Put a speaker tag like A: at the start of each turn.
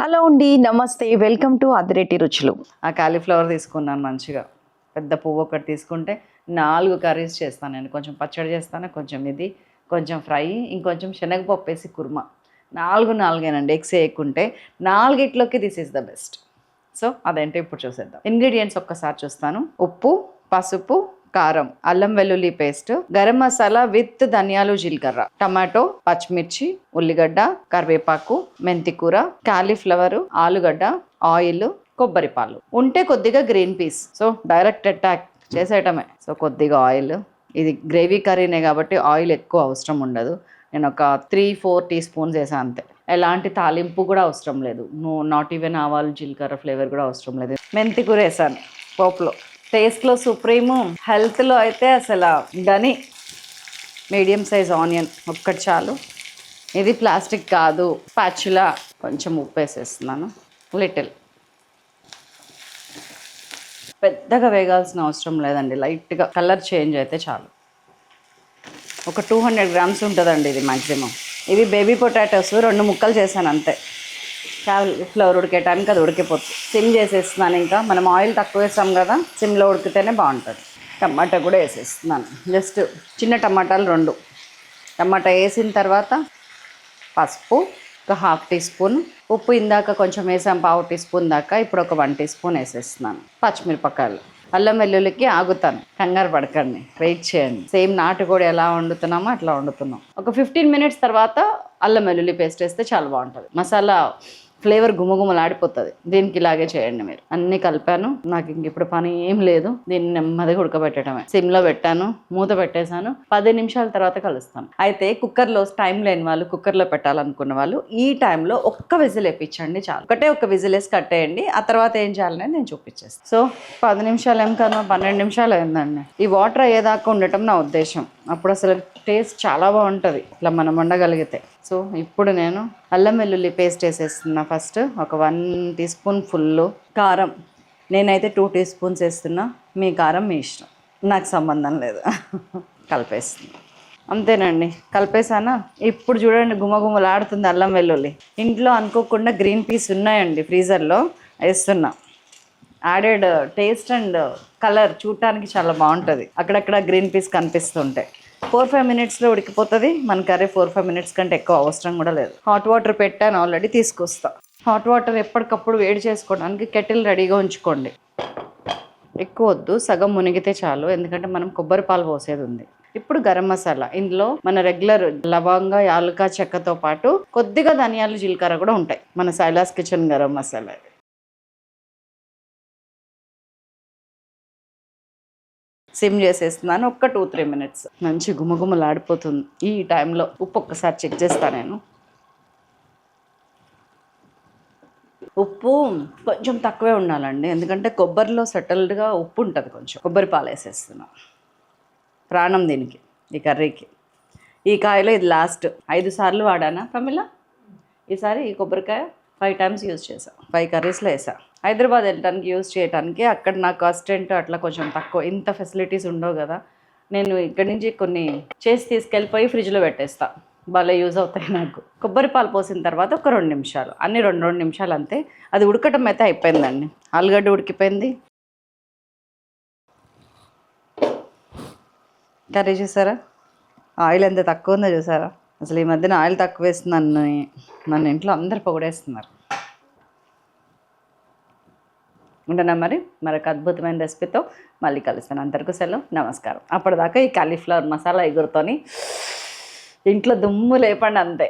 A: Hello అండి, నమస్తే, welcome to Adireddy రుచులు.
B: ఆ కాలీఫ్లవర్ తీసుకున్నాను మంచిగా, పెద్ద పువ్వు ఒకటి తీసుకుంటే 4 కర్రీస్ చేస్తాను నేను. కొంచెం పచ్చడి చేస్తాను, కొంచెం ఇది, కొంచెం ఫ్రై, ఇంకొంచెం శనగపప్పు వేసి కుర్మా. 4 ఎగ్స్ వేయకుంటే 4కి this is the best. So అదేంటో ఇప్పుడు చూసేద్దాం. ఇంగ్రీడియంట్స్ ఒక్కసారి చూస్తాను. ఉప్పు, పసుపు, కారం, అల్లం వెల్లుల్లి పేస్ట్, గరం మసాలా విత్ ధనియాలు, జీలకర్ర, టమాటో, పచ్చిమిర్చి, ఉల్లిగడ్డ, కరివేపాకు, మెంతికూర, కాలీఫ్లవర్, ఆలుగడ్డ, ఆయిల్, కొబ్బరి పాలు, ఉంటే కొద్దిగా green peas. So direct attack చేసేయటమే. సో కొద్దిగా ఆయిల్, ఇది గ్రేవీ కర్రీనే కాబట్టి ఆయిల్ ఎక్కువ అవసరం ఉండదు. నేను ఒక 3-4 టీ స్పూన్స్ వేసాను అంతే. ఎలాంటి తాలింపు కూడా అవసరం లేదు. నాట్ ఈవెన్ ఆవాలు జీలకర్ర ఫ్లేవర్ కూడా అవసరం లేదు. మెంతికూర వేసాను పోపులో. టేస్ట్లో సుప్రీము, హెల్త్లో అయితే అసలు గని. మీడియం సైజ్ ఆనియన్ ఒక్కటి చాలు. ఇది ప్లాస్టిక్ కాదు, ప్యాచులా. కొంచెం ఉప్పు వేసేస్తున్నాను, లిటిల్. పెద్దగా వేగాల్సిన అవసరం లేదండి, లైట్గా కలర్ చేంజ్ అయితే చాలు. ఒక 200 గ్రామ్స్ ఉంటుందండి ఇది మ్యాక్సిమం. ఇవి బేబీ పొటాటోస్ 2 ముక్కలు చేశాను అంతే. కాలీఫ్లవర్ ఉడికేటానికి అది ఉడికిపోతుంది. సిమ్ చేసేస్తున్నాను. ఇంకా మనం ఆయిల్ తక్కువ వేస్తాం కదా, సిమ్లో ఉడికితేనే బాగుంటుంది. టమాటా కూడా వేసేస్తున్నాను. జస్ట్ చిన్న టమాటాలు 2. టమాటా వేసిన తర్వాత పసుపు ఒక 1/2 టీ స్పూన్, ఉప్పు ఇందాక కొంచెం వేసాం 1/2 టీ స్పూన్ దాకా, ఇప్పుడు ఒక 1 టీ స్పూన్ వేసేస్తున్నాను. పచ్చిమిరపకాయలు, అల్లం వెల్లుల్లికి ఆగుతాను, కంగారు పడకండి, వెయిట్ చేయండి. సేమ్ నాటుకోడి ఎలా వండుతున్నామో అట్లా వండుతున్నాం. ఒక 15 మినిట్స్ తర్వాత అల్లం వెల్లుల్లి పేస్ట్ వేస్తే చాలా బాగుంటుంది. మసాలా ఫ్లేవర్ గుమగుమలాడిపోతుంది. దీనికి ఇలాగే చేయండి మీరు. అన్నీ కలిపాను. నాకు ఇంక ఇప్పుడు పని ఏం లేదు. దీన్ని నెమ్మదిగా ఉడకబెట్టడమే. సిమ్లో పెట్టాను, మూత పెట్టేశాను. 10 నిమిషాల తర్వాత కలుస్తాను. అయితే కుక్కర్లో టైం లేని వాళ్ళు, కుక్కర్లో పెట్టాలనుకున్న వాళ్ళు ఈ టైంలో ఒక్క విజిల్ వేయించండి చాలు. ఒక విజిల్ వేసి కట్టేయండి. ఆ తర్వాత ఏం చేయాలనేది నేను చూపించేస్తాను. సో 10 నిమిషాలు ఏం కన్నా 12 నిమిషాలు అయిందండి. ఈ వాటర్ అయ్యేదాకా ఉండటం నా ఉద్దేశం. అప్పుడు అసలు టేస్ట్ చాలా బాగుంటుంది ఇట్లా మనం వండగలిగితే. సో ఇప్పుడు నేను అల్లం వెల్లుల్లి పేస్ట్ వేసేస్తున్నా. ఫస్ట్ ఒక 1 టీ స్పూన్ ఫుల్. కారం నేనైతే 2 టీ స్పూన్స్ వేస్తున్నా. మీ కారం మీ ఇష్టం, నాకు సంబంధం లేదు. కలిపేస్తున్నా అంతేనండి. కలిపేసానా? ఇప్పుడు చూడండి గుమగుమలాడుతుంది అల్లం వెల్లుల్లి. ఇంట్లో అనుకోకుండా గ్రీన్ పీస్ ఉన్నాయండి ఫ్రీజర్లో, వేస్తున్నా. యాడెడ్ టేస్ట్ అండ్ కలర్ చూడటానికి చాలా బాగుంటుంది. అక్కడక్కడ గ్రీన్ పీస్ కనిపిస్తుంటాయి. 4-5 మినిట్స్లో ఉడికిపోతుంది మన కర్రీ. 4-5 మినిట్స్ కంటే ఎక్కువ అవసరం కూడా లేదు. హాట్ వాటర్ పెట్టాను ఆల్రెడీ, తీసుకొస్తా. హాట్ వాటర్ ఎప్పటికప్పుడు వేడి చేసుకోవడానికి కెటిల్ రెడీగా ఉంచుకోండి. ఎక్కువ వద్దు, సగం మునిగితే చాలు, ఎందుకంటే మనం కొబ్బరి పాలు పోసేది ఉంది. ఇప్పుడు గరం మసాలా. ఇందులో మన రెగ్యులర్ లవంగ, యాలక, చెక్కతో పాటు కొద్దిగా ధనియాలు, జీలకర్ర కూడా ఉంటాయి. మన Silas kitchen garam masala. SIM చేసేస్తున్నాను. ఒక్క 2-3 మినిట్స్. మంచి గుమగుమలాడిపోతుంది. ఈ టైంలో ఉప్పు ఒక్కసారి చెక్ చేస్తాను నేను. ఉప్పు కొంచెం తక్కువే ఉండాలండి, ఎందుకంటే కొబ్బరిలో సెటిల్డ్గా ఉప్పు ఉంటుంది కొంచెం. కొబ్బరి పాలు వేసేస్తున్నాను. ప్రాణం దీనికి, ఈ కర్రీకి. ఈ కాయలో ఇది లాస్ట్. 5 సార్లు వాడానా ప్రమిళ? ఈసారి ఈ కొబ్బరికాయ 5 టైమ్స్ యూజ్ చేసాను. 5 కర్రీస్లో వేసా. హైదరాబాద్ వెళ్ళటానికి యూజ్ చేయడానికి అక్కడ నాకు అసిస్టెంట్ అట్లా కొంచెం తక్కువ, ఇంత ఫెసిలిటీస్ ఉండవు కదా. నేను ఇక్కడి నుంచి కొన్ని చేసి తీసుకెళ్ళిపోయి ఫ్రిడ్జ్లో పెట్టేస్తా. భలే యూజ్ అవుతాయి నాకు. కొబ్బరి పాలు పోసిన తర్వాత ఒక 2 నిమిషాలు, అన్ని 2 నిమిషాలు అంతే. అది ఉడకటం అయితే అయిపోయిందండి. ఆలుగడ్డ ఉడికిపోయింది. కర్రీ చూసారా, ఆయిల్ ఎంత తక్కువ ఉందో చూసారా. అసలు ఈ మధ్యన ఆయిల్ తక్కువ వేస్తున్నాను, నన్ను ఇంట్లో అందరు పొగిడేస్తున్నారు. ఉండనా మరి మరొక అద్భుతమైన రెసిపీతో మళ్ళీ కలుస్తాను. అంతవరకు సెలవు, నమస్కారం. అప్పటిదాకా ఈ కాలీఫ్లవర్ మసాలా ఎగురుతోని ఇంట్లో దుమ్ము లేపండి అంతే.